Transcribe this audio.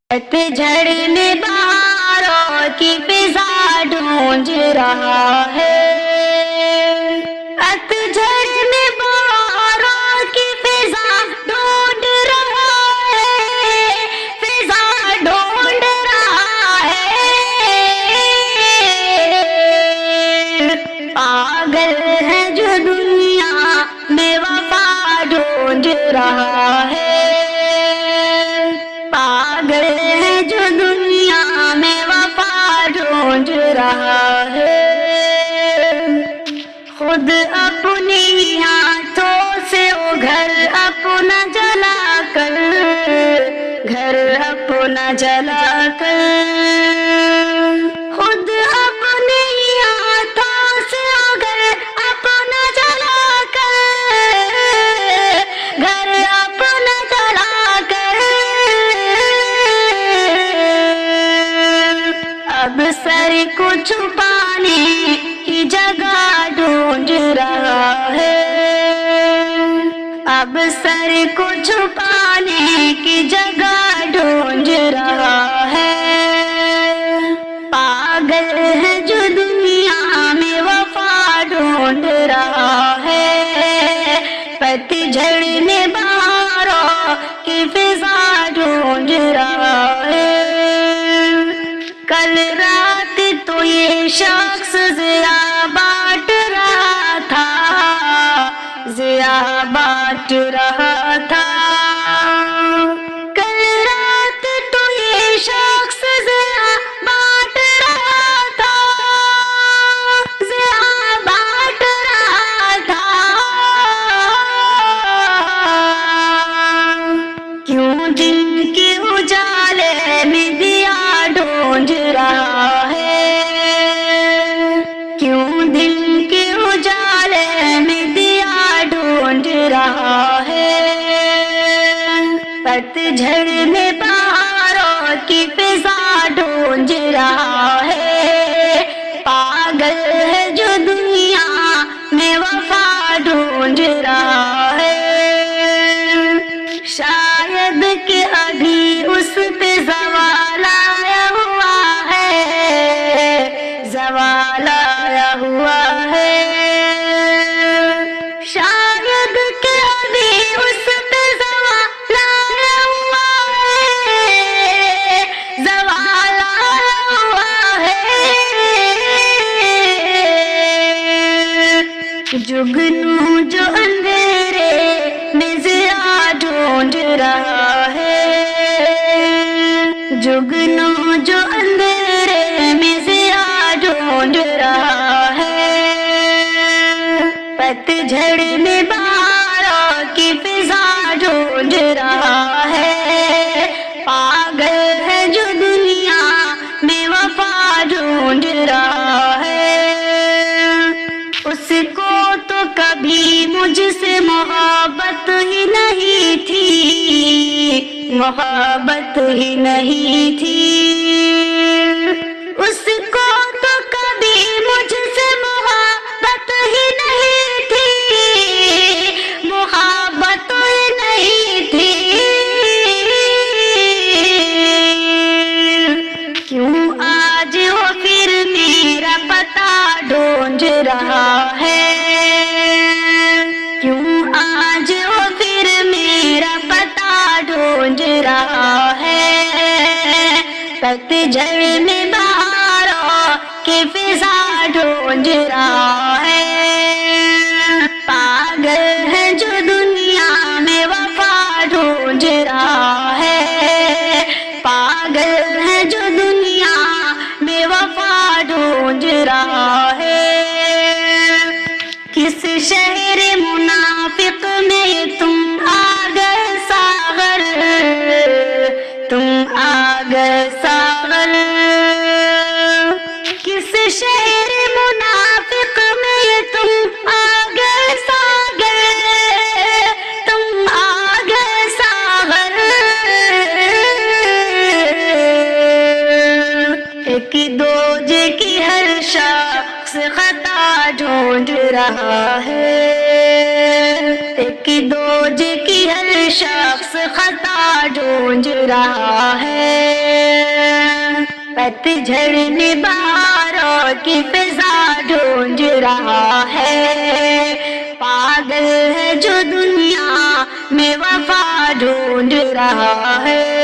पतझड़ में बहारों की फिजा ढूंढ रहा है। पतझड़ में बहारों की फिजा ढूंढ रहा है, फिजा ढूंढ रहा है। पागल है जो दुनिया में वफा ढूंढ रहा है। पागल है जो दुनिया में वफा ढूंढ रहा है। खुद अपने हाथों से वो घर अपना जला कर, घर अपना जला कर, खुद अपने हाथों से वो घर अपना जला कर, घर अपना जला कर। अब सर को छुपाने की जगह ढूंढ रहा है। अब सर को छुपाने की जगह ढूंढ रहा है। पागल है जो दुनिया में वफा ढूंढ रहा है। पतझड़ में बहारों की फिजा ढूंढ रहा है। कल रात तो ये शख्स ज़िया बांट रहा था, ज़िया बांट रहा था। कल रात तो ये शख्स ज़िया बांट रहा था, ज़िया बांट रहा था। क्यों दिन के उजाले में दिया ढूंढ रहा है। क्यों दिन के उजाले में दिया ढूंढ रहा है। पतझड़ में बहारों की फिजा ढूंढ रहा है। पागल है जो दुनिया में वफा ढूंढ रहा है। शायद कि अभी उस पे ज़वाल आया हुआ है, ज़वाल आया हुआ है। शायद कि अभी उस पे ज़वाल आया हुआ है, ज़वाल आया हुआ है। जुगनू जो अंधेरे में ज़िया ढूंढ रहा है। जुगनू जो अंधेरे में ज़िया ढूंढ रहा है। पतझड़ में बहारों की फिजा ढूंढ रहा है। पागल है जो दुनिया में वफा ढूंढ रहा है। उसको तो कभी मुझसे मोहब्बत ही नहीं थी, मोहब्बत ही नहीं थी। उसको तो कभी मुझसे मोहब्बत ही नहीं थी, मोहब्बत ही नहीं थी। क्यों आज वो फिर मेरा पता ढूंढ रहा है। क्यों आज वो फिर मेरा पता ढूंढ रहा है। पतझड़ में बहारों की फिजा ढूंढ रहा है। पागल है जो दुनिया में वफा ढूंढ रहा है। पागल है जो दुनिया में वफा ढूंढ रहा है। किस शहर मुनाफिक में तुम आ गए सागर, तुम आ गए सागर। किस शहर मुनाफिक में तुम आ गए सागर, तुम आ गए सागर। एक दोज की हर शख्स खता ढूंढ रहा है। एक दोज की हर शख्स खता ढूंढ रहा है। پتجھڑ میں بہاروں کی فضا ڈھونڈ رہا ہے، پاگل ہے جو دنیا میں وفا ڈھونڈ رہا ہے۔